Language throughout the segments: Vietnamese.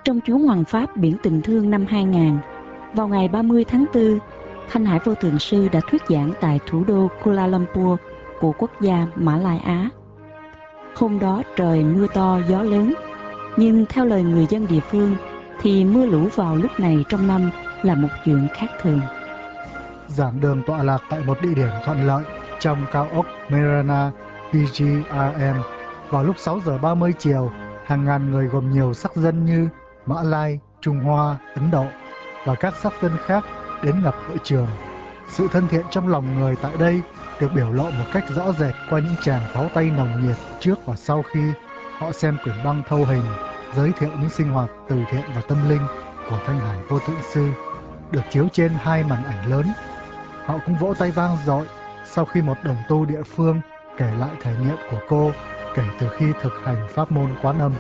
Trong chuyến hoằng pháp biển Tình Thương năm 2000, vào ngày 30 tháng 4, Thanh Hải Vô Thượng Sư đã thuyết giảng tại thủ đô Kuala Lumpur của quốc gia Mã Lai Á. Hôm đó trời mưa to gió lớn, nhưng theo lời người dân địa phương thì mưa lũ vào lúc này trong năm là một chuyện khác thường. Giảng đường tọa lạc tại một địa điểm thuận lợi trong cao ốc Marina PGRM. Vào lúc 6 giờ 30 chiều, hàng ngàn người gồm nhiều sắc dân như Mã Lai, Trung Hoa, Ấn Độ và các sắc dân khác đến ngập hội trường. Sự thân thiện trong lòng người tại đây được biểu lộ một cách rõ rệt qua những tràng pháo tay nồng nhiệt trước và sau khi họ xem quyển băng thâu hình giới thiệu những sinh hoạt từ thiện và tâm linh của Thanh Hải Vô Thượng Sư được chiếu trên 2 màn ảnh lớn. Họ cũng vỗ tay vang dội sau khi một đồng tu địa phương kể lại trải nghiệm của cô kể từ khi thực hành pháp môn Quán Âm.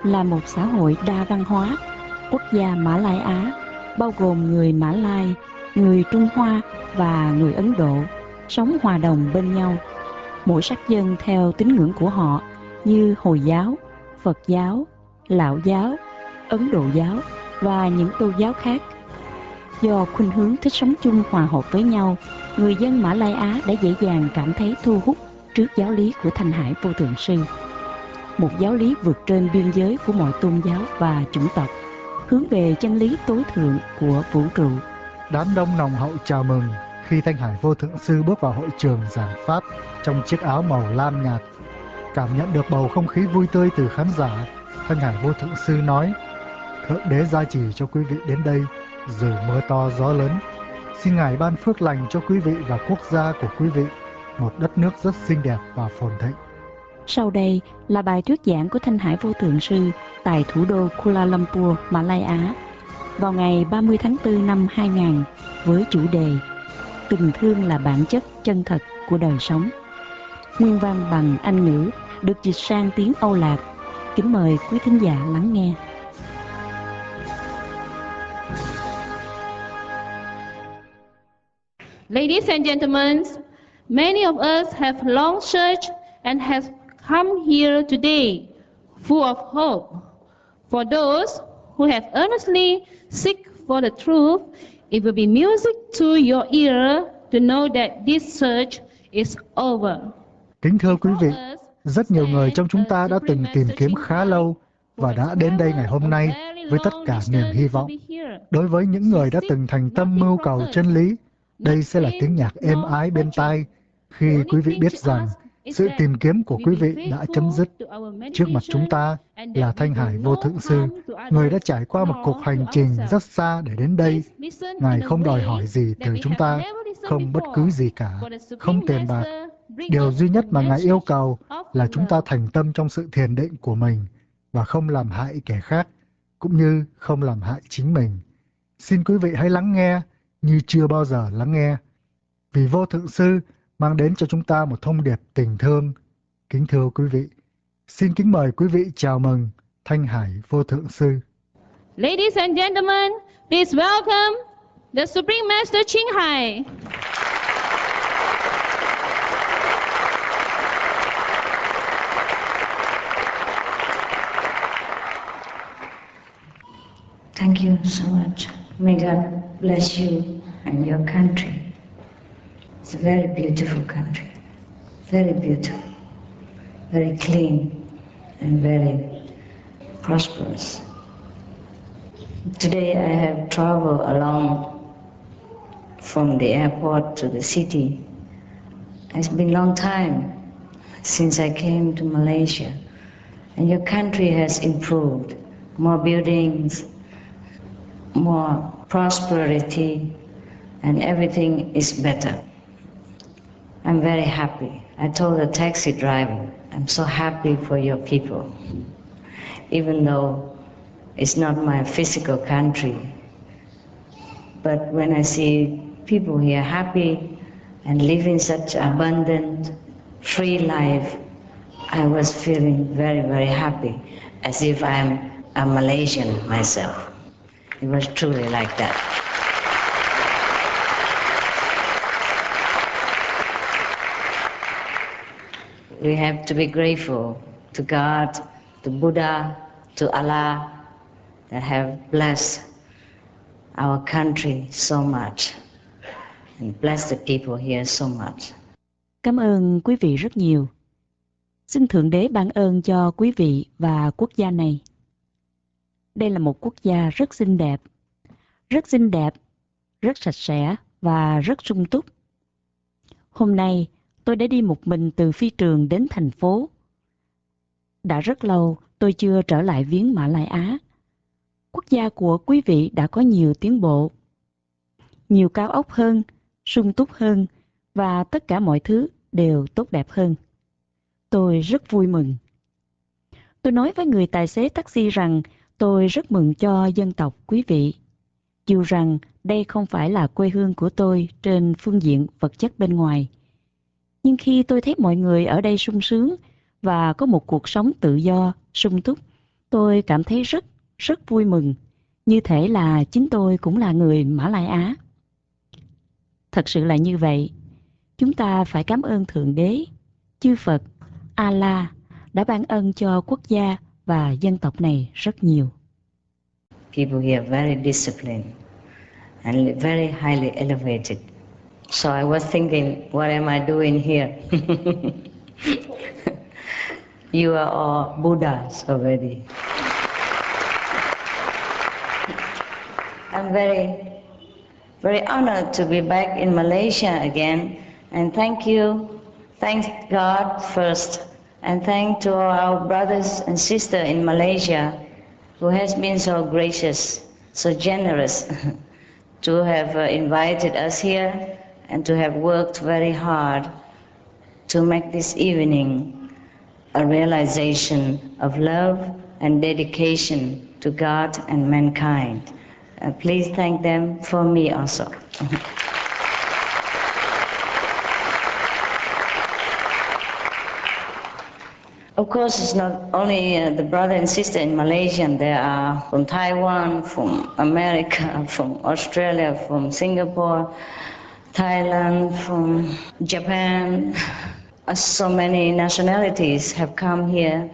Là một xã hội đa văn hóa, quốc gia Mã Lai Á bao gồm người Mã Lai, người Trung Hoa và người Ấn Độ sống hòa đồng bên nhau. Mỗi sắc dân theo tín ngưỡng của họ như Hồi giáo, Phật giáo, Lão giáo, Ấn Độ giáo và những tôn giáo khác. Do khuynh hướng thích sống chung hòa hợp với nhau, người dân Mã Lai Á đã dễ dàng cảm thấy thu hút trước giáo lý của Thanh Hải Vô Thượng Sư. Một giáo lý vượt trên biên giới của mọi tôn giáo và chủng tộc, hướng về chân lý tối thượng của vũ trụ. Đám đông nồng hậu chào mừng khi Thanh Hải Vô Thượng Sư bước vào hội trường giảng pháp trong chiếc áo màu lam nhạt. Cảm nhận được bầu không khí vui tươi từ khán giả, Thanh Hải Vô Thượng Sư nói: Thượng Đế gia trì cho quý vị đến đây dù mưa to gió lớn. Xin Ngài ban phước lành cho quý vị và quốc gia của quý vị, một đất nước rất xinh đẹp và phồn thịnh. Sau đây là bài thuyết giảng của Thanh Hải Vô Thượng Sư tại thủ đô Kuala Lumpur, Mã Lai Á vào ngày 30 tháng 4 năm 2000 với chủ đề Tình thương là bản chất chân thật của đời sống. Nguyên văn bằng Anh ngữ được dịch sang tiếng Âu Lạc. Kính mời quý thính giả lắng nghe. Ladies and gentlemen, many of us have long searched and have come here today full of hope. For those who have earnestly seek for the truth, it will be music to your ear to know that this search is over. Kính thưa quý vị, rất nhiều người trong chúng ta đã từng tìm kiếm khá lâu và đã đến đây ngày hôm nay với tất cả niềm hy vọng. Đối với những người đã từng thành tâm mưu cầu chân lý, đây sẽ là tiếng nhạc êm ái bên tai khi quý vị biết rằng sự tìm kiếm của quý vị đã chấm dứt. Trước mặt chúng ta là Thanh Hải Vô Thượng Sư, người đã trải qua một cuộc hành trình rất xa để đến đây. Ngài không đòi hỏi gì từ chúng ta, không bất cứ gì cả, không tiền bạc. Điều duy nhất mà Ngài yêu cầu là chúng ta thành tâm trong sự thiền định của mình và không làm hại kẻ khác, cũng như không làm hại chính mình. Xin quý vị hãy lắng nghe như chưa bao giờ lắng nghe, vì Vô Thượng Sư mang đến cho chúng ta một thông điệp tình thương. Kính thưa quý vị, xin kính mời quý vị chào mừng Thanh Hải Vô Thượng Sư. Ladies and gentlemen, please welcome the Supreme Master Thanh Hải. Thank you so much. May God bless you and your country. It's a very beautiful country, very beautiful, very clean and very prosperous. Today I have traveled along from the airport to the city. It's been a long time since I came to Malaysia, and your country has improved. More buildings, more prosperity, and everything is better. I'm very happy. I told the taxi driver, I'm so happy for your people. Even though it's not my physical country, but when I see people here happy and living such abundant, free life, I was feeling very, very happy, as if I'm a Malaysian myself. It was truly like that. We have to be grateful to God, to Buddha, to Allah, that have blessed our country so much and blessed the people here so much. Cảm ơn quý vị rất nhiều. Xin Thượng Đế ban ơn cho quý vị và quốc gia này. Đây là một quốc gia rất xinh đẹp, rất sạch sẽ và rất sung túc. Hôm nay, tôi đã đi một mình từ phi trường đến thành phố. Đã rất lâu tôi chưa trở lại viếng Mã Lai Á. Quốc gia của quý vị đã có nhiều tiến bộ, nhiều cao ốc hơn, sung túc hơn và tất cả mọi thứ đều tốt đẹp hơn. Tôi rất vui mừng. Tôi nói với người tài xế taxi rằng tôi rất mừng cho dân tộc quý vị. Dù rằng đây không phải là quê hương của tôi trên phương diện vật chất bên ngoài. Nhưng khi tôi thấy mọi người ở đây sung sướng và có một cuộc sống tự do, sung túc, tôi cảm thấy rất vui mừng. Như thể là chính tôi cũng là người Mã Lai Á. Thật sự là như vậy. Chúng ta phải cảm ơn Thượng Đế, chư Phật, Allah đã ban ân cho quốc gia và dân tộc này rất nhiều. People here are very disciplined and very highly elevated. So I was thinking, what am I doing here? You are all Buddhas already. I'm very honored to be back in Malaysia again, and thank you. Thank God first, and thank to our brothers and sisters in Malaysia who has been so gracious, so generous to have invited us here and to have worked very hard to make this evening a realization of love and dedication to God and mankind. Please thank them for me also. Of course, it's not only the brother and sister in Malaysia. There are from Taiwan, from America, from Australia, from Singapore, Thailand, from Japan. So many nationalities have come here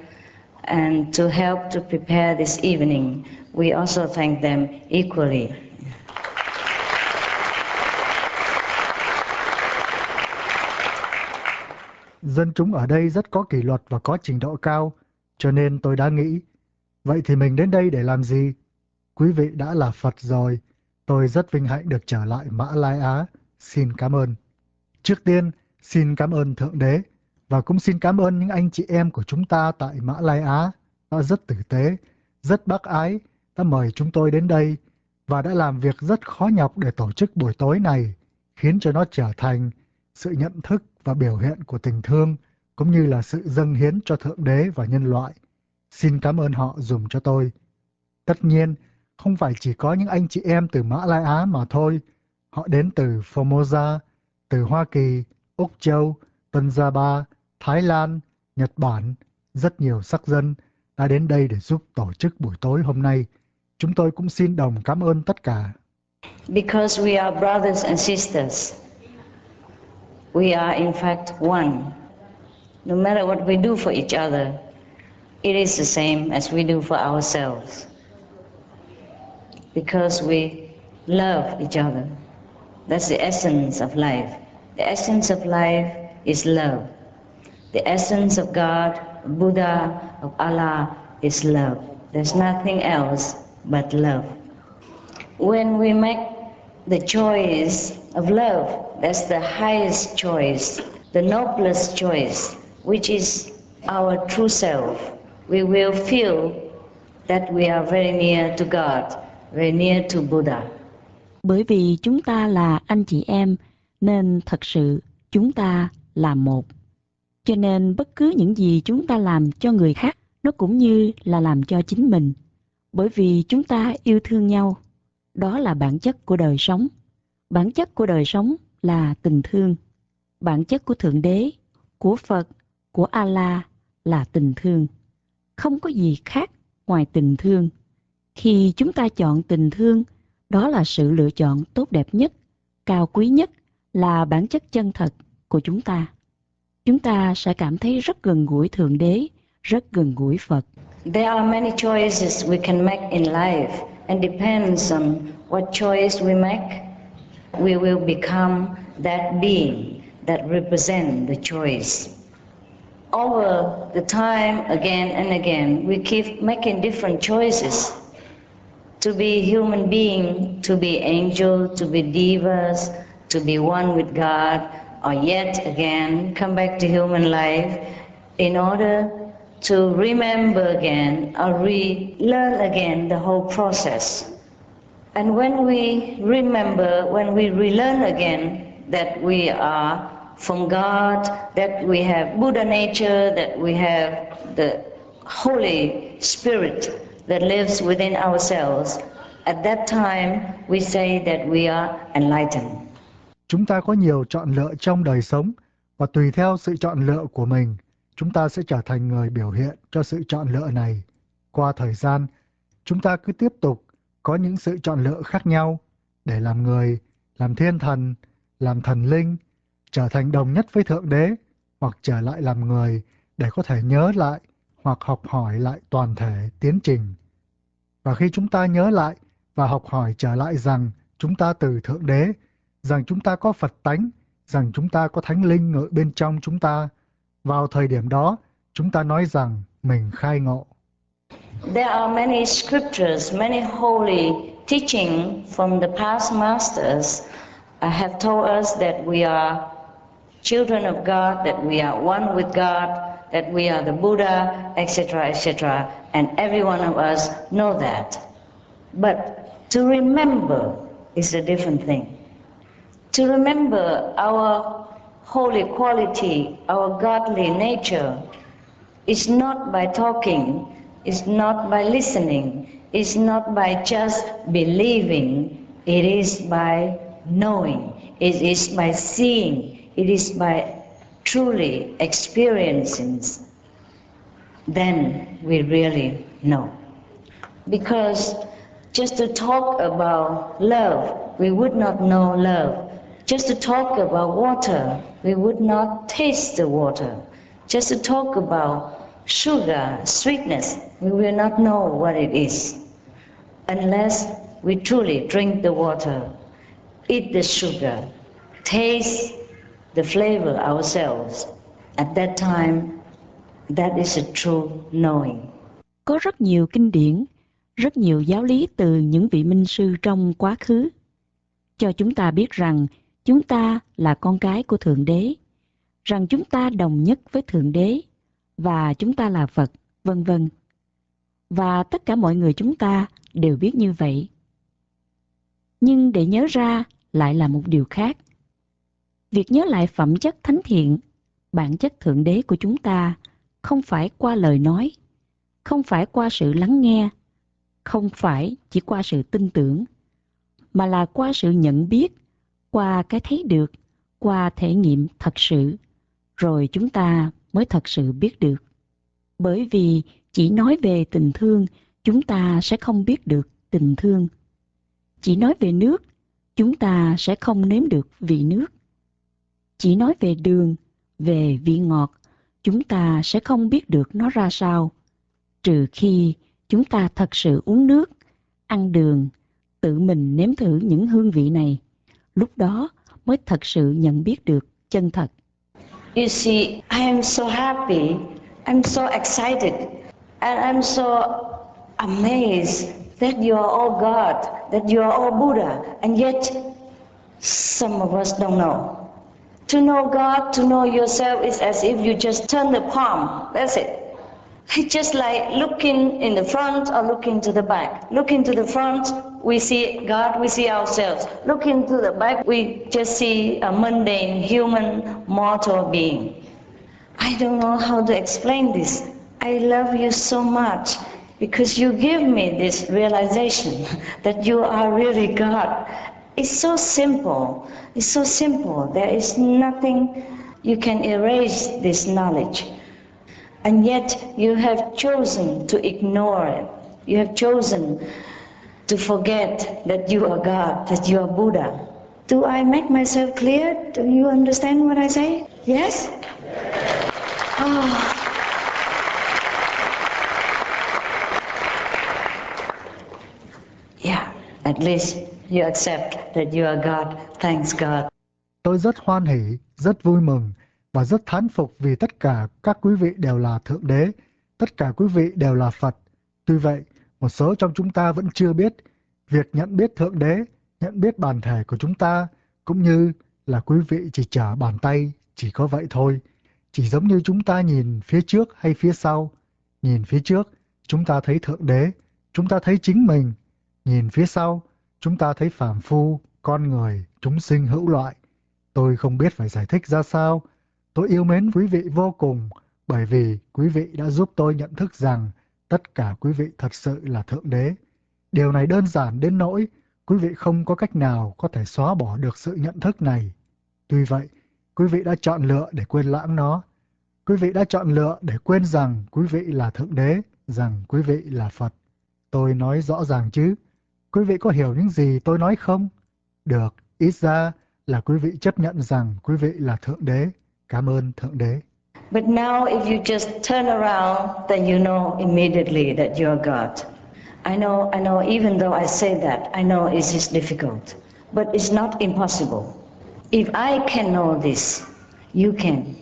and to help to prepare this evening. We also thank them equally. Dân chúng ở đây rất có kỷ luật và có trình độ cao, cho nên tôi đã nghĩ, vậy thì mình đến đây để làm gì? Quý vị đã là Phật rồi, tôi rất vinh hạnh được trở lại Mã Lai Á, xin cảm ơn. Trước tiên, xin cảm ơn Thượng Đế, và cũng xin cảm ơn những anh chị em của chúng ta tại Mã Lai Á, đã rất tử tế, rất bác ái, đã mời chúng tôi đến đây, và đã làm việc rất khó nhọc để tổ chức buổi tối này, khiến cho nó trở thành sự nhận thức và biểu hiện của tình thương, cũng như là sự dâng hiến cho Thượng Đế và nhân loại. Xin cảm ơn họ dùm cho tôi. Tất nhiên, không phải chỉ có những anh chị em từ Mã Lai Á mà thôi. Họ đến từ Formosa, từ Hoa Kỳ, Úc Châu, Tân Gia Ba, Thái Lan, Nhật Bản. Rất nhiều sắc dân đã đến đây để giúp tổ chức buổi tối hôm nay. Chúng tôi cũng xin đồng cảm ơn tất cả. Because we are brothers and sisters. We are in fact one. No matter what we do for each other, it is the same as we do for ourselves. Because we love each other. That's the essence of life. The essence of life is love. The essence of God, Buddha, of Allah is love. There's nothing else but love. When we make the choice of love, that's the highest choice, the noblest choice, which is our true self. We will feel that we are very near to God, very near to Buddha. Bởi vì chúng ta là anh chị em, nên thật sự chúng ta là một. Cho nên bất cứ những gì chúng ta làm cho người khác, nó cũng như là làm cho chính mình. Bởi vì chúng ta yêu thương nhau. Đó là bản chất của đời sống. Bản chất của đời sống là tình thương. Bản chất của Thượng Đế, của Phật, của Allah là tình thương. Không có gì khác ngoài tình thương. Khi chúng ta chọn tình thương, đó là sự lựa chọn tốt đẹp nhất, cao quý nhất, là bản chất chân thật của chúng ta. Chúng ta sẽ cảm thấy rất gần gũi Thượng Đế, rất gần gũi Phật. There are many choices we can make in life, and depends on what choice we make, we will become that being that represent the choice. Over the time, again and again, we keep making different choices. To be human being, to be angel, to be devas, to be one with God, or yet again come back to human life in order to remember again or relearn again the whole process. And when we remember, when we relearn again that we are from God, that we have Buddha nature, that we have the Holy Spirit that lives within ourselves, at that time we say that we are enlightened. Chúng ta có nhiều chọn lựa trong đời sống, và tùy theo sự chọn lựa của mình, chúng ta sẽ trở thành người biểu hiện cho sự chọn lựa này. Qua thời gian, chúng ta cứ tiếp tục có những sự chọn lựa khác nhau để làm người, làm thiên thần, làm thần linh, trở thành đồng nhất với Thượng Đế, hoặc trở lại làm người để có thể nhớ lại hoặc học hỏi lại toàn thể tiến trình. Và khi chúng ta nhớ lại và học hỏi trở lại rằng chúng ta từ Thượng Đế, rằng chúng ta có Phật tánh, rằng chúng ta có Thánh Linh ngự bên trong chúng ta, vào thời điểm đó, chúng ta nói rằng mình khai ngộ. There are many scriptures, many holy teaching from the past masters have told us that we are children of God, that we are one with God, that we are the Buddha, etc., etc., and every one of us know that. But to remember is a different thing. To remember our holy quality, our godly nature, is not by talking, is not by listening, is not by just believing, it is by knowing, it is by seeing, it is by truly experiencing. Then we really know. Because just to talk about love, we would not know love. Just to talk about water, we would not taste the water. Just to talk about sugar, sweetness, we will not know what it is unless we truly drink the water, eat the sugar, taste the flavor ourselves. At that time, that is a true knowing. Có rất nhiều kinh điển, rất nhiều giáo lý từ những vị minh sư trong quá khứ cho chúng ta biết rằng chúng ta là con cái của Thượng Đế, rằng chúng ta đồng nhất với Thượng Đế và chúng ta là Phật, vân vân. Và tất cả mọi người chúng ta đều biết như vậy. Nhưng để nhớ ra lại là một điều khác. Việc nhớ lại phẩm chất thánh thiện, bản chất Thượng Đế của chúng ta không phải qua lời nói, không phải qua sự lắng nghe, không phải chỉ qua sự tin tưởng, mà là qua sự nhận biết, qua cái thấy được, qua thể nghiệm thật sự, rồi chúng ta mới thật sự biết được. Bởi vì chỉ nói về tình thương, chúng ta sẽ không biết được tình thương. Chỉ nói về nước, chúng ta sẽ không nếm được vị nước. Chỉ nói về đường, về vị ngọt, chúng ta sẽ không biết được nó ra sao, trừ khi chúng ta thật sự uống nước, ăn đường, tự mình nếm thử những hương vị này. Lúc đó mới thật sự nhận biết được chân thật. You see, I am so happy, I'm so excited, and I'm so amazed that you are all God, that you are all Buddha, and yet some of us don't know. To know God, to know yourself is as if you just turn the palm, that's it. It's just like looking in the front or looking to the back. Looking to the front, we see God, we see ourselves. Looking to the back, we just see a mundane, human, mortal being. I don't know how to explain this. I love you so much because you give me this realization that you are really God. It's so simple. It's so simple. There is nothing you can erase this knowledge. And yet you have chosen to ignore it. You have chosen to forget that you are God, that you are Buddha. Do I make myself clear? Do you understand what I say? Yes? Oh. At least you accept that you are God. Thanks God. Tôi rất hoan hỉ, rất vui mừng và rất thán phục vì tất cả các quý vị đều là Thượng Đế, tất cả quý vị đều là Phật. Tuy vậy, một số trong chúng ta vẫn chưa biết việc nhận biết Thượng Đế, nhận biết bản thể của chúng ta, cũng như là quý vị chỉ trở bàn tay, chỉ có vậy thôi. Chỉ giống như chúng ta nhìn phía trước hay phía sau. Nhìn phía trước, chúng ta thấy Thượng Đế, chúng ta thấy chính mình. Nhìn phía sau, chúng ta thấy phàm phu, con người, chúng sinh hữu loại. Tôi không biết phải giải thích ra sao. Tôi yêu mến quý vị vô cùng bởi vì quý vị đã giúp tôi nhận thức rằng tất cả quý vị thật sự là Thượng Đế. Điều này đơn giản đến nỗi quý vị không có cách nào có thể xóa bỏ được sự nhận thức này. Tuy vậy, quý vị đã chọn lựa để quên lãng nó. Quý vị đã chọn lựa để quên rằng quý vị là Thượng Đế, rằng quý vị là Phật. Tôi nói rõ ràng chứ? Quý vị có hiểu những gì tôi nói không? Được, ít ra là quý vị chấp nhận rằng quý vị là Thượng Đế. Cảm ơn Thượng Đế. But now if you just turn around, then you know immediately that you are God. I know, even though I say that, I know it is difficult, but it's not impossible. If I can know this, you can.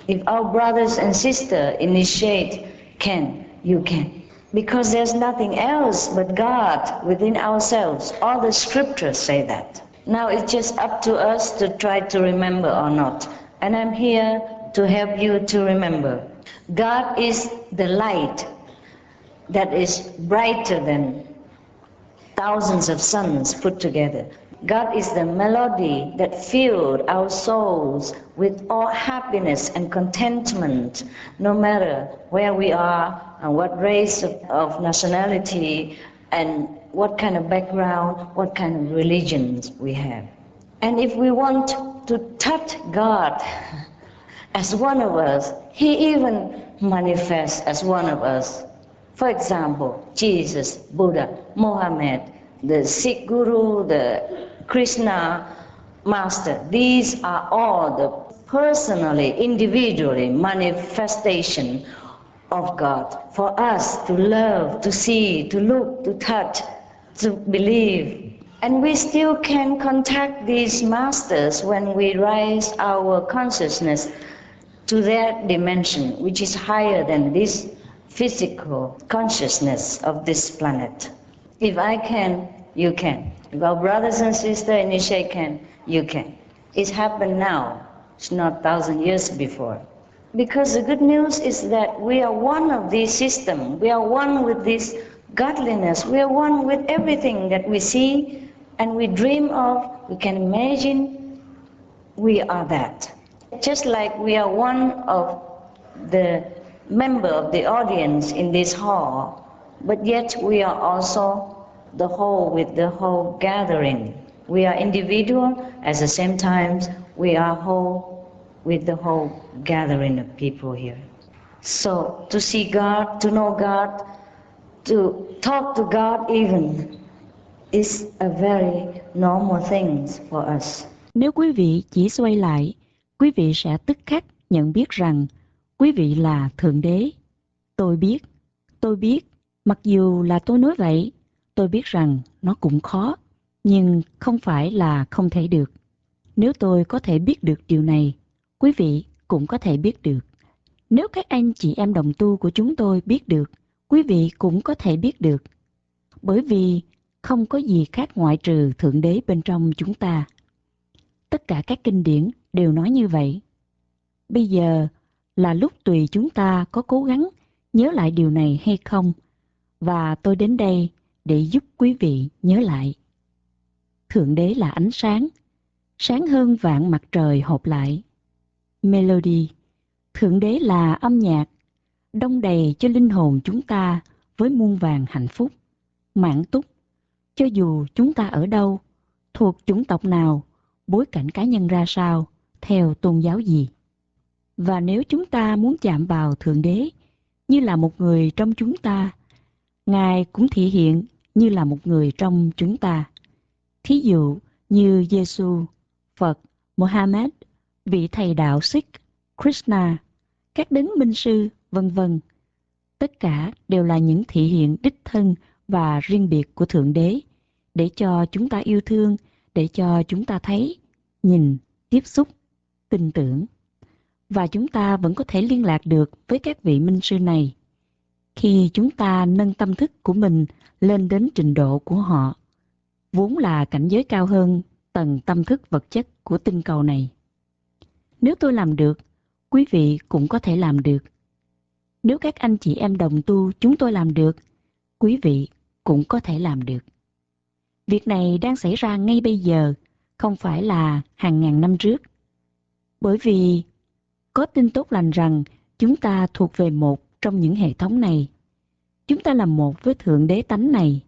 If our brothers and sisters initiate can, you can. Because there's nothing else but God within ourselves. All the scriptures say that. Now it's just up to us to try to remember or not. And I'm here to help you to remember. God is the light that is brighter than thousands of suns put together. God is the melody that filled our souls with all happiness and contentment, no matter where we are and what race of nationality and what kind of background, what kind of religions we have. And if we want to touch God as one of us, He even manifests as one of us. For example, Jesus, Buddha, Mohammed, the Sikh Guru, the Krishna Master, these are all the personally, individually manifestation of God for us to love, to see, to look, to touch, to believe. And we still can contact these masters when we raise our consciousness to their dimension, which is higher than this physical consciousness of this planet. If I can, you can. If our brothers and sisters initiate can, you can. It's happened now. It's not 1,000 years before. Because the good news is that we are one of these systems. We are one with this godliness. We are one with everything that we see and we dream of. We can imagine we are that. Just like we are one of the member of the audience in this hall, but yet we are also the whole with the whole gathering. We are individual, at the same time we are whole with the whole gathering of people here. So to see God, to know God, to talk to God even is a very normal thing for us. Nếu quý vị chỉ xoay lại, quý vị sẽ tức khắc nhận biết rằng quý vị là Thượng Đế. Tôi biết, mặc dù là tôi nói vậy, tôi biết rằng nó cũng khó, nhưng không phải là không thể được. Nếu tôi có thể biết được điều này, quý vị cũng có thể biết được. Nếu các anh chị em đồng tu của chúng tôi biết được, quý vị cũng có thể biết được. Bởi vì không có gì khác ngoại trừ Thượng Đế bên trong chúng ta. Tất cả các kinh điển đều nói như vậy. Bây giờ là lúc tùy chúng ta có cố gắng nhớ lại điều này hay không, và tôi đến đây để giúp quý vị nhớ lại. Thượng Đế là ánh sáng, sáng hơn vạn mặt trời hợp lại. Melody, Thượng Đế là âm nhạc, đong đầy cho linh hồn chúng ta với muôn vàn hạnh phúc, mãn túc, cho dù chúng ta ở đâu, thuộc chủng tộc nào, bối cảnh cá nhân ra sao, theo tôn giáo gì. Và nếu chúng ta muốn chạm vào Thượng Đế như là một người trong chúng ta, Ngài cũng thể hiện như là một người trong chúng ta. Thí dụ như Giêsu, Phật, Mohammed, vị thầy đạo Sikh, Krishna, các đấng minh sư, vân vân. Tất cả đều là những thể hiện đích thân và riêng biệt của Thượng Đế, để cho chúng ta yêu thương, để cho chúng ta thấy, nhìn, tiếp xúc, tin tưởng. Và chúng ta vẫn có thể liên lạc được với các vị minh sư này khi chúng ta nâng tâm thức của mình lên đến trình độ của họ, vốn là cảnh giới cao hơn tầng tâm thức vật chất của tinh cầu này. Nếu tôi làm được, quý vị cũng có thể làm được. Nếu các anh chị em đồng tu chúng tôi làm được, quý vị cũng có thể làm được. Việc này đang xảy ra ngay bây giờ, không phải là hàng ngàn năm trước. Bởi vì có tin tốt lành rằng chúng ta thuộc về một trong những hệ thống này. Chúng ta là một với Thượng Đế tánh này.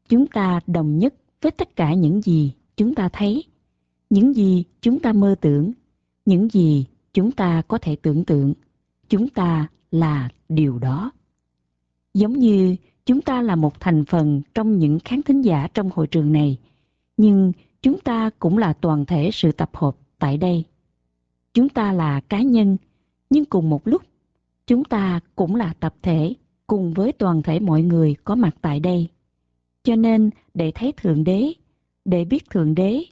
Chúng ta đồng nhất với tất cả những gì chúng ta thấy, những gì chúng ta mơ tưởng, những gì chúng ta có thể tưởng tượng. Chúng ta là điều đó. Giống như chúng ta là một thành phần trong những khán thính giả trong hội trường này, nhưng chúng ta cũng là toàn thể sự tập hợp tại đây. Chúng ta là cá nhân, nhưng cùng một lúc, chúng ta cũng là tập thể cùng với toàn thể mọi người có mặt tại đây. Cho nên, để thấy Thượng Đế, để biết Thượng Đế,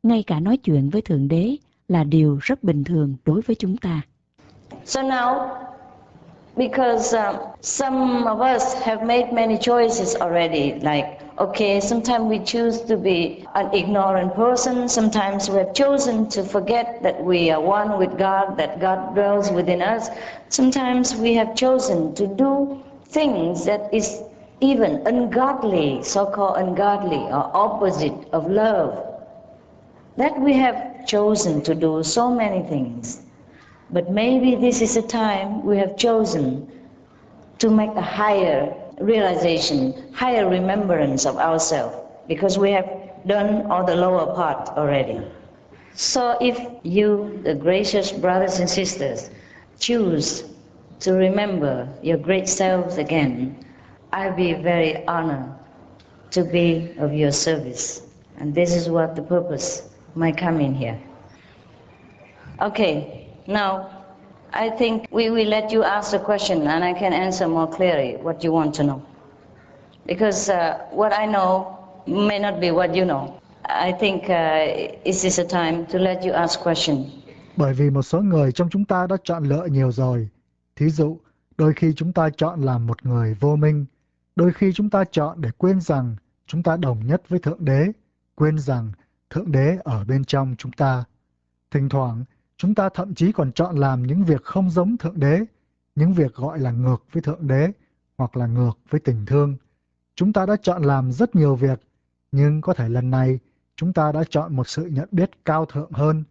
ngay cả nói chuyện với Thượng Đế là điều rất bình thường đối với chúng ta. So now, because some of us have made many choices already, like, okay, sometimes we choose to be an ignorant person, sometimes we have chosen to forget that we are one with God, that God dwells within us. Sometimes we have chosen to do things that is even ungodly, so-called ungodly or opposite of love. That we have chosen to do so many things. But maybe this is a time we have chosen to make a higher realization, higher remembrance of ourselves, because we have done all the lower part already. So if you, the gracious brothers and sisters, choose to remember your great selves again, I'll be very honored to be of your service. And this is what the purpose of my coming here. Okay. Now, I think we will let you ask the question and I can answer more clearly what you want to know. Because what I know may not be what you know. I think this is a time to let you ask question. Bởi vì một số người trong chúng ta đã chọn lựa nhiều rồi. Thí dụ, đôi khi chúng ta chọn làm một người vô minh. Đôi khi chúng ta chọn để quên rằng chúng ta đồng nhất với Thượng Đế, quên rằng Thượng Đế ở bên trong chúng ta. Thỉnh thoảng, chúng ta thậm chí còn chọn làm những việc không giống Thượng Đế, những việc gọi là ngược với Thượng Đế hoặc là ngược với tình thương. Chúng ta đã chọn làm rất nhiều việc, nhưng có thể lần này chúng ta đã chọn một sự nhận biết cao thượng hơn,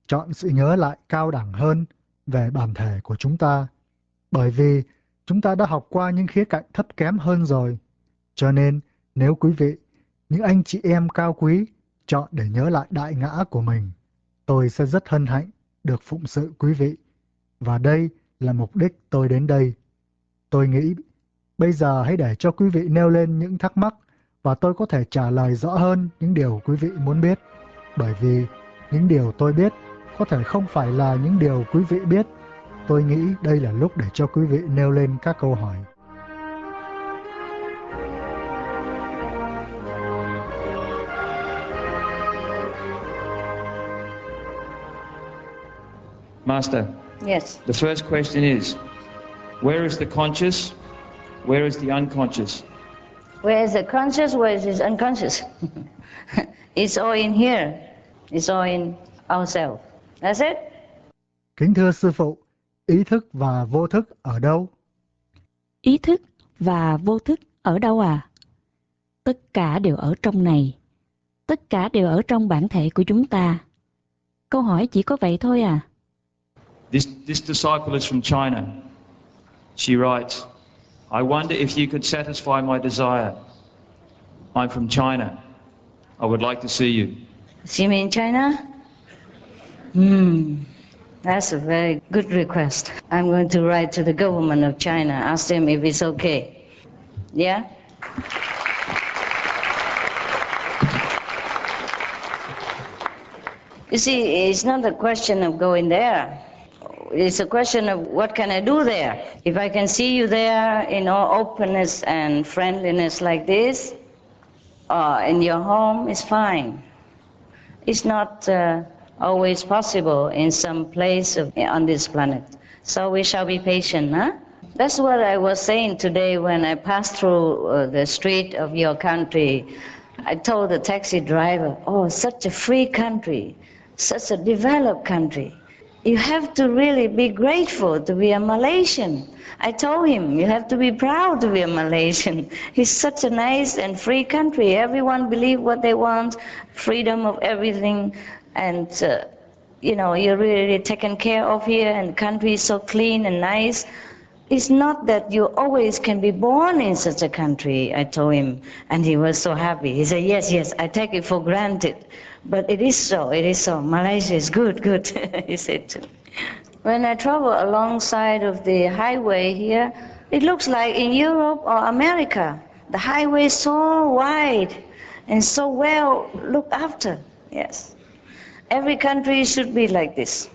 chọn sự nhớ lại cao đẳng hơn về bản thể của chúng ta. Bởi vì chúng ta đã học qua những khía cạnh thấp kém hơn rồi. Cho nên, nếu quý vị, những anh chị em cao quý, chọn để nhớ lại đại ngã của mình, tôi sẽ rất hân hạnh được phụng sự quý vị. Và đây là mục đích tôi đến đây. Tôi nghĩ bây giờ hãy để cho quý vị nêu lên những thắc mắc và tôi có thể trả lời rõ hơn những điều quý vị muốn biết. Bởi vì những điều tôi biết có thể không phải là những điều quý vị biết. Tôi nghĩ đây là lúc để cho quý vị nêu lên các câu hỏi. Master. Yes. The first question is, where is the conscious? Where is the unconscious? Where is the conscious? Where is the unconscious? It's all in here. It's all in ourselves. That's it. Kính thưa Sư Phụ, ý thức và vô thức ở đâu? Ý thức và vô thức ở đâu à? Tất cả đều ở trong này. Tất cả đều ở trong bản thể của chúng ta. Câu hỏi chỉ có vậy thôi à? This disciple is from China. She writes, I wonder if you could satisfy my desire. I'm from China. I would like to see you. See me in China? That's a very good request. I'm going to write to the government of China, ask them if it's okay. Yeah? You see, it's not a question of going there. It's a question of what can I do there? If I can see you there in all openness and friendliness like this, or in your home is fine. It's not always possible in some place on this planet. So we shall be patient, huh? That's what I was saying today when I passed through the street of your country. I told the taxi driver, oh, such a free country, such a developed country. You have to really be grateful to be a Malaysian. I told him, you have to be proud to be a Malaysian. It's such a nice and free country. Everyone believes what they want, freedom of everything, and you're really taken care of here, and the country is so clean and nice. It's not that you always can be born in such a country, I told him, and he was so happy. He said, yes, I take it for granted, but it is so. Malaysia is good, he said to me. When I travel alongside of the highway here, it looks like in Europe or America. The highway is so wide and so well looked after, yes. Every country should be like this.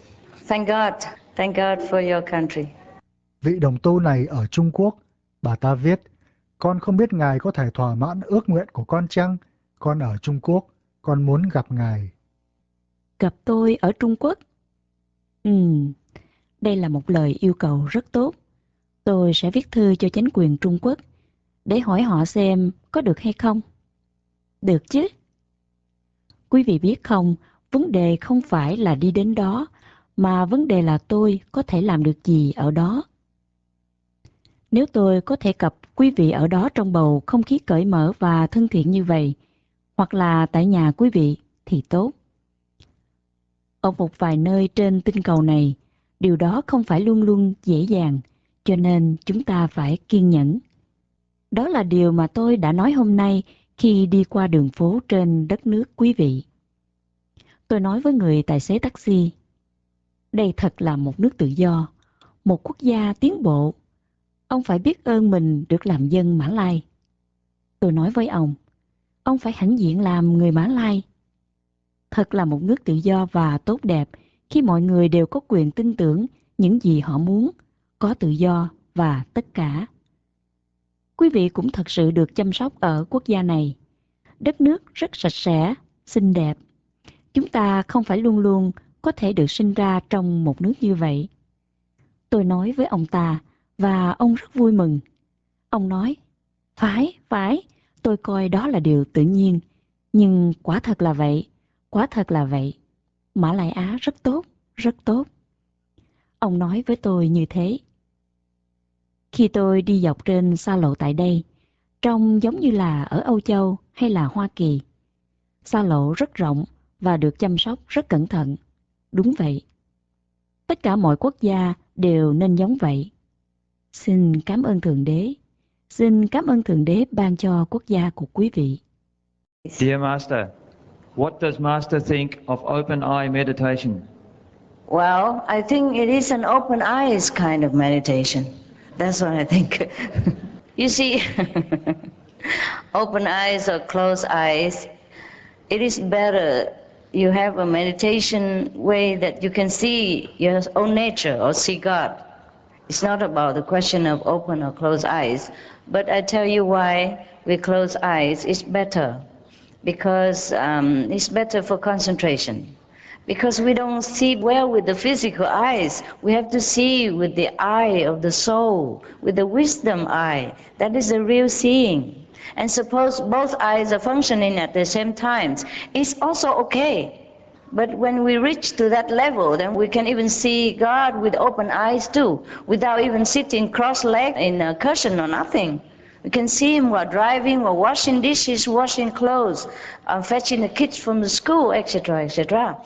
Thank God for your country. Vị đồng tu này ở Trung Quốc, bà ta viết, con không biết Ngài có thể thỏa mãn ước nguyện của con chăng? Con ở Trung Quốc, con muốn gặp Ngài. Gặp tôi ở Trung Quốc? Đây là một lời yêu cầu rất tốt. Tôi sẽ viết thư cho chính quyền Trung Quốc để hỏi họ xem có được hay không. Được chứ? Quý vị biết không, vấn đề không phải là đi đến đó, mà vấn đề là tôi có thể làm được gì ở đó. Nếu tôi có thể gặp quý vị ở đó trong bầu không khí cởi mở và thân thiện như vậy, hoặc là tại nhà quý vị, thì tốt. Ở một vài nơi trên tinh cầu này, điều đó không phải luôn luôn dễ dàng, cho nên chúng ta phải kiên nhẫn. Đó là điều mà tôi đã nói hôm nay khi đi qua đường phố trên đất nước quý vị. Tôi nói với người tài xế taxi, đây thật là một nước tự do, một quốc gia tiến bộ. Ông phải biết ơn mình được làm dân Mã Lai. Tôi nói với ông phải hãnh diện làm người Mã Lai. Thật là một nước tự do và tốt đẹp khi mọi người đều có quyền tin tưởng những gì họ muốn, có tự do và tất cả. Quý vị cũng thật sự được chăm sóc ở quốc gia này. Đất nước rất sạch sẽ, xinh đẹp. Chúng ta không phải luôn luôn có thể được sinh ra trong một nước như vậy. Tôi nói với ông ta và ông rất vui mừng. Ông nói, phải, tôi coi đó là điều tự nhiên. Nhưng quả thật là vậy. Mã Lai Á rất tốt. Ông nói với tôi như thế. Khi tôi đi dọc trên xa lộ tại đây, trông giống như là ở Âu Châu hay là Hoa Kỳ. Xa lộ rất rộng và được chăm sóc rất cẩn thận. Đúng vậy. Tất cả mọi quốc gia đều nên giống vậy. Xin cảm ơn Thượng Đế. Xin cảm ơn Thượng Đế ban cho quốc gia của quý vị. Dear Master, what does Master think of open eye meditation? Well, I think it is an open eyes kind of meditation. That's what I think. You see, open eyes or closed eyes, it is better you have a meditation way that you can see your own nature or see God. It's not about the question of open or closed eyes, but I tell you why with closed eyes it's better. Because it's better for concentration. Because we don't see well with the physical eyes. We have to see with the eye of the soul, with the wisdom eye. That is the real seeing. And suppose both eyes are functioning at the same time, it's also okay. But when we reach to that level, then we can even see God with open eyes too, without even sitting cross-legged in a cushion or nothing. We can see Him while driving or washing dishes, washing clothes, fetching the kids from the school, etc., etc.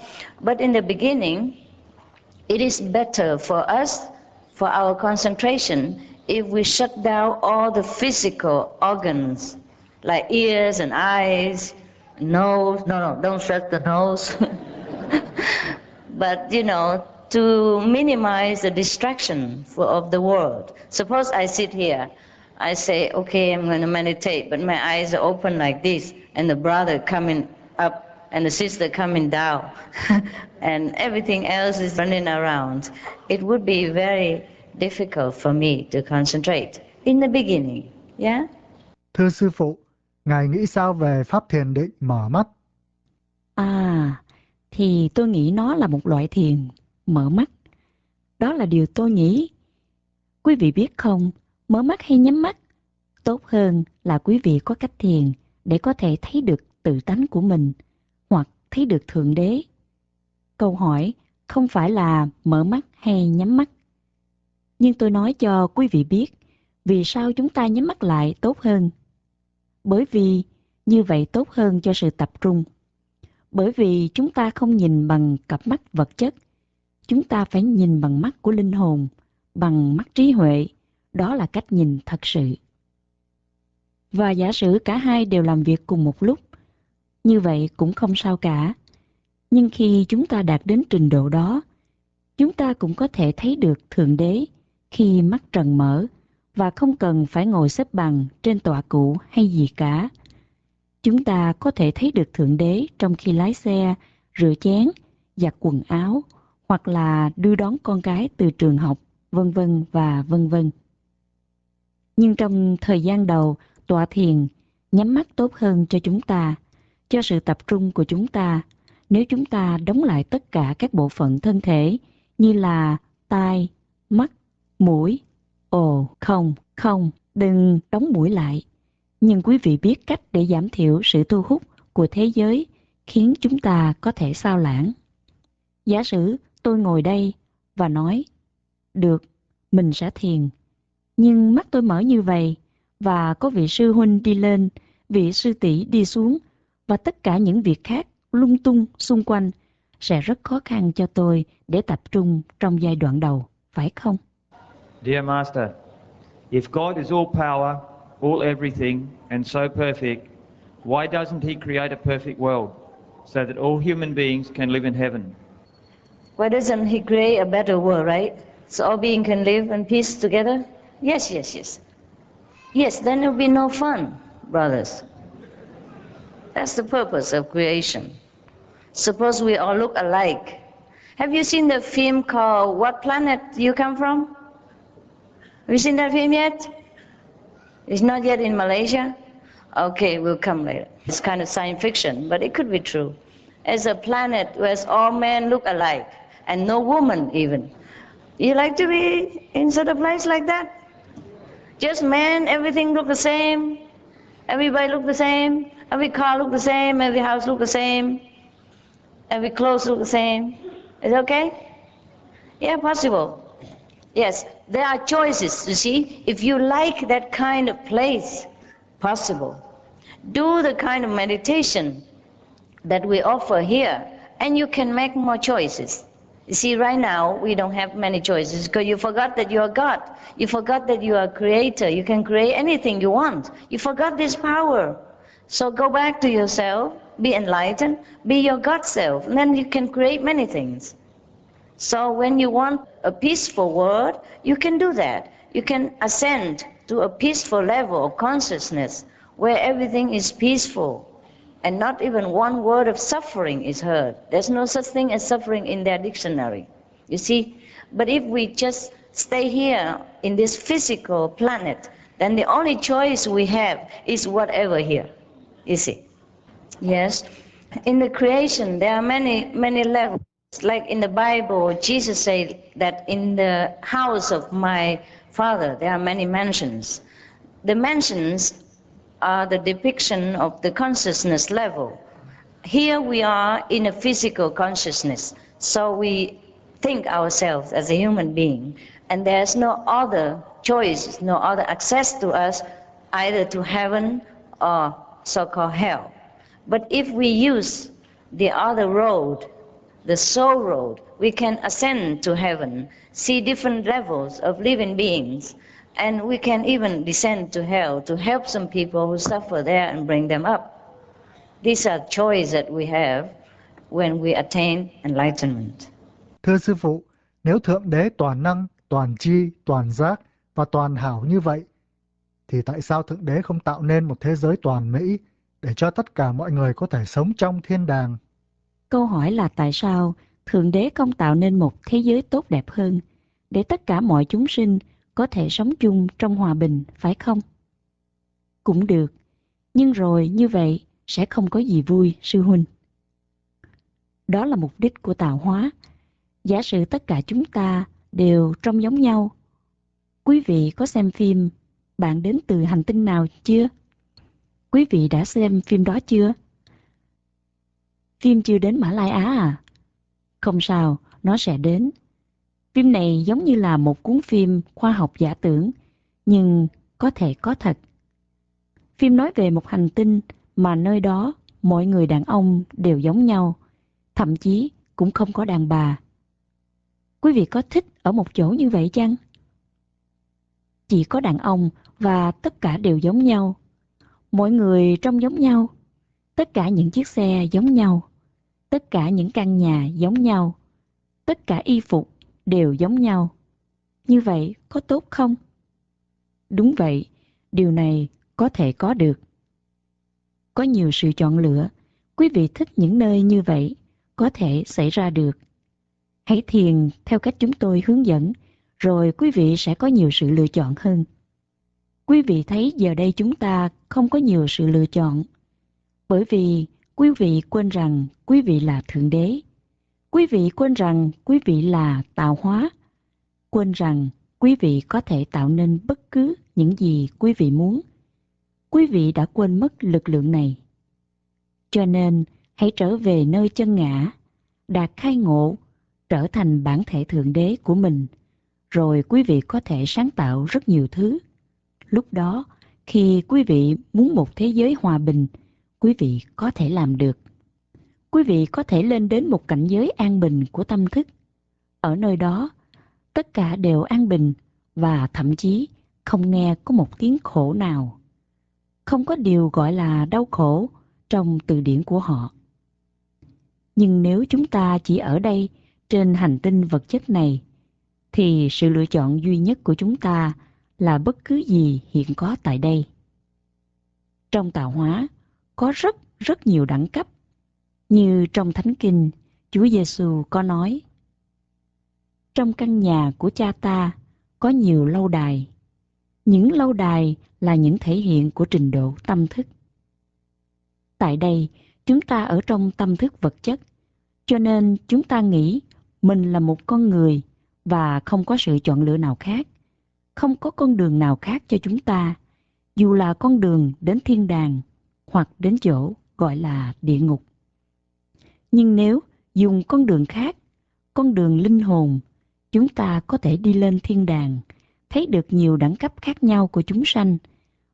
But in the beginning, it is better for us, for our concentration, if we shut down all the physical organs, like ears and eyes, nose. No, don't shut the nose. But, to minimize the distraction of the world. Suppose I sit here. I say, okay, I'm going to meditate, but my eyes are open like this, and the brother coming up, and the sister coming down, and everything else is running around. It would be very difficult for me to concentrate in the beginning, yeah? Thưa Sư Phụ, Ngài nghĩ sao về pháp thiền định mở mắt? Thì tôi nghĩ nó là một loại thiền mở mắt. Đó là điều tôi nghĩ. Quý vị biết không, mở mắt hay nhắm mắt, tốt hơn là quý vị có cách thiền để có thể thấy được tự tánh của mình hoặc thấy được Thượng Đế. Câu hỏi không phải là mở mắt hay nhắm mắt. Nhưng tôi nói cho quý vị biết vì sao chúng ta nhắm mắt lại tốt hơn. Bởi vì như vậy tốt hơn cho sự tập trung. Bởi vì chúng ta không nhìn bằng cặp mắt vật chất. Chúng ta phải nhìn bằng mắt của linh hồn, bằng mắt trí huệ. Đó là cách nhìn thật sự. Và giả sử cả hai đều làm việc cùng một lúc, như vậy cũng không sao cả. Nhưng khi chúng ta đạt đến trình độ đó, chúng ta cũng có thể thấy được Thượng Đế khi mắt trần mở và không cần phải ngồi xếp bằng trên tọa cụ hay gì cả. Chúng ta có thể thấy được Thượng Đế trong khi lái xe, rửa chén, giặt quần áo hoặc là đưa đón con cái từ trường học, vân vân và vân vân. Nhưng trong thời gian đầu tọa thiền, nhắm mắt tốt hơn cho chúng ta, cho sự tập trung của chúng ta, nếu chúng ta đóng lại tất cả các bộ phận thân thể như là tai, mắt, mũi. Không, đừng đóng mũi lại. Nhưng quý vị biết cách để giảm thiểu sự thu hút của thế giới khiến chúng ta có thể sao lãng. Giả sử tôi ngồi đây và nói, được, mình sẽ thiền. Nhưng mắt tôi mở như vậy và có vị sư huynh đi lên, vị sư tỷ đi xuống và tất cả những việc khác lung tung xung quanh sẽ rất khó khăn cho tôi để tập trung trong giai đoạn đầu, phải không? Dear Master, if God is all power, all everything, and so perfect, why doesn't He create a perfect world so that all human beings can live in heaven? Why doesn't He create a better world, right? So all beings can live in peace together? Yes. Yes, then there will be no fun, brothers. That's the purpose of creation. Suppose we all look alike. Have you seen the film called What Planet You Come From? Have you seen that film yet? It's not yet in Malaysia? Okay, we'll come later. It's kind of science fiction, but it could be true. As a planet where all men look alike, and no woman even. You like to be in sort of place like that? Just men, everything look the same, everybody look the same, every car look the same, every house look the same, every clothes look the same. Is it okay? Yeah, possible. Yes, there are choices, you see. If you like that kind of place, possible. Do the kind of meditation that we offer here, and you can make more choices. You see, right now, we don't have many choices because you forgot that you are God. You forgot that you are a creator. You can create anything you want. You forgot this power. So go back to yourself, be enlightened, be your God self, and then you can create many things. So when you want a peaceful world, you can do that. You can ascend to a peaceful level of consciousness where everything is peaceful and not even one word of suffering is heard. There's no such thing as suffering in their dictionary, you see. But if we just stay here in this physical planet, then the only choice we have is whatever here, you see. Yes, in the creation there are many levels. Like in the Bible, Jesus said that in the house of my Father there are many mansions. The mansions are the depiction of the consciousness level. Here we are in a physical consciousness, so we think ourselves as a human being, and there's no other choice, no other access to us, either to heaven or so-called hell. But if we use the other road, the soul road, we can ascend to heaven, see different levels of living beings, and we can even descend to hell to help some people who suffer there and bring them up. These are choices that we have when we attain enlightenment. Thưa Sư Phụ, nếu Thượng Đế toàn năng, toàn tri, toàn giác và toàn hảo như vậy, thì tại sao Thượng Đế không tạo nên một thế giới toàn mỹ để cho tất cả mọi người có thể sống trong thiên đàng? Câu hỏi là tại sao Thượng Đế không tạo nên một thế giới tốt đẹp hơn để tất cả mọi chúng sinh có thể sống chung trong hòa bình, phải không? Cũng được, Nhưng rồi như vậy sẽ không có gì vui, sư huynh. Đó là mục đích của tạo hóa. Giả sử tất cả chúng ta đều trông giống nhau. Quý vị có xem phim Bạn đến từ hành tinh nào chưa? Quý vị đã xem phim đó chưa? Phim chưa đến Mã Lai Á à? Không sao, nó sẽ đến. Phim này giống như là một cuốn phim khoa học giả tưởng, nhưng có thể có thật. Phim nói về một hành tinh mà nơi đó mọi người đàn ông đều giống nhau, thậm chí cũng không có đàn bà. Quý vị có thích ở một chỗ như vậy chăng? Chỉ có đàn ông và tất cả đều giống nhau. Mọi người trông giống nhau. Tất cả những chiếc xe giống nhau. Tất cả những căn nhà giống nhau. Tất cả y phục đều giống nhau. Như vậy có tốt không? Đúng vậy, điều này có thể có được. Có nhiều sự chọn lựa. Quý vị thích những nơi như vậy có thể xảy ra được. Hãy thiền theo cách chúng tôi hướng dẫn, rồi quý vị sẽ có nhiều sự lựa chọn hơn. Quý vị thấy giờ đây chúng ta không có nhiều sự lựa chọn, bởi vì quý vị quên rằng quý vị là Thượng Đế. Quý vị quên rằng quý vị là tạo hóa. Quên rằng quý vị có thể tạo nên bất cứ những gì quý vị muốn. Quý vị đã quên mất lực lượng này. Cho nên hãy trở về nơi chân ngã, đạt khai ngộ, trở thành bản thể Thượng Đế của mình, rồi quý vị có thể sáng tạo rất nhiều thứ. Lúc đó, khi quý vị muốn một thế giới hòa bình, quý vị có thể làm được. Quý vị có thể lên đến một cảnh giới an bình của tâm thức. Ở nơi đó, tất cả đều an bình và thậm chí không nghe có một tiếng khổ nào. Không có điều gọi là đau khổ trong từ điển của họ. Nhưng nếu chúng ta chỉ ở đây trên hành tinh vật chất này, thì sự lựa chọn duy nhất của chúng ta là bất cứ gì hiện có tại đây. Trong tạo hóa có rất nhiều đẳng cấp. Như trong Thánh Kinh, Chúa Giêsu có nói: trong căn nhà của cha ta có nhiều lâu đài. Những lâu đài là những thể hiện của trình độ tâm thức. Tại đây, chúng ta ở trong tâm thức vật chất, cho nên chúng ta nghĩ mình là một con người và không có sự chọn lựa nào khác. Không có con đường nào khác cho chúng ta, dù là con đường đến thiên đàng hoặc đến chỗ gọi là địa ngục. Nhưng nếu dùng con đường khác, con đường linh hồn, chúng ta có thể đi lên thiên đàng, thấy được nhiều đẳng cấp khác nhau của chúng sanh,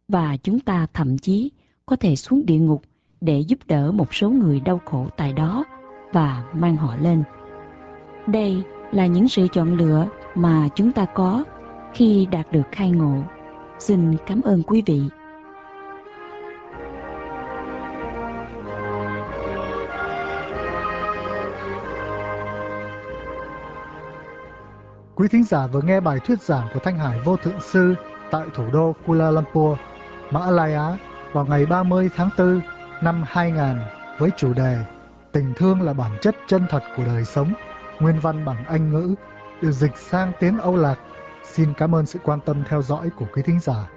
và chúng ta thậm chí có thể xuống địa ngục để giúp đỡ một số người đau khổ tại đó và mang họ lên. Đây là những sự chọn lựa mà chúng ta có khi đạt được khai ngộ. Xin cảm ơn quý vị. Quý thính giả vừa nghe bài thuyết giảng của Thanh Hải Vô Thượng Sư tại thủ đô Kuala Lumpur, Mã Lai Á vào ngày 30 tháng 4 năm 2000 với chủ đề Tình thương là bản chất chân thật của đời sống, nguyên văn bằng Anh ngữ, được dịch sang tiếng Âu Lạc. Xin cảm ơn sự quan tâm theo dõi của quý thính giả.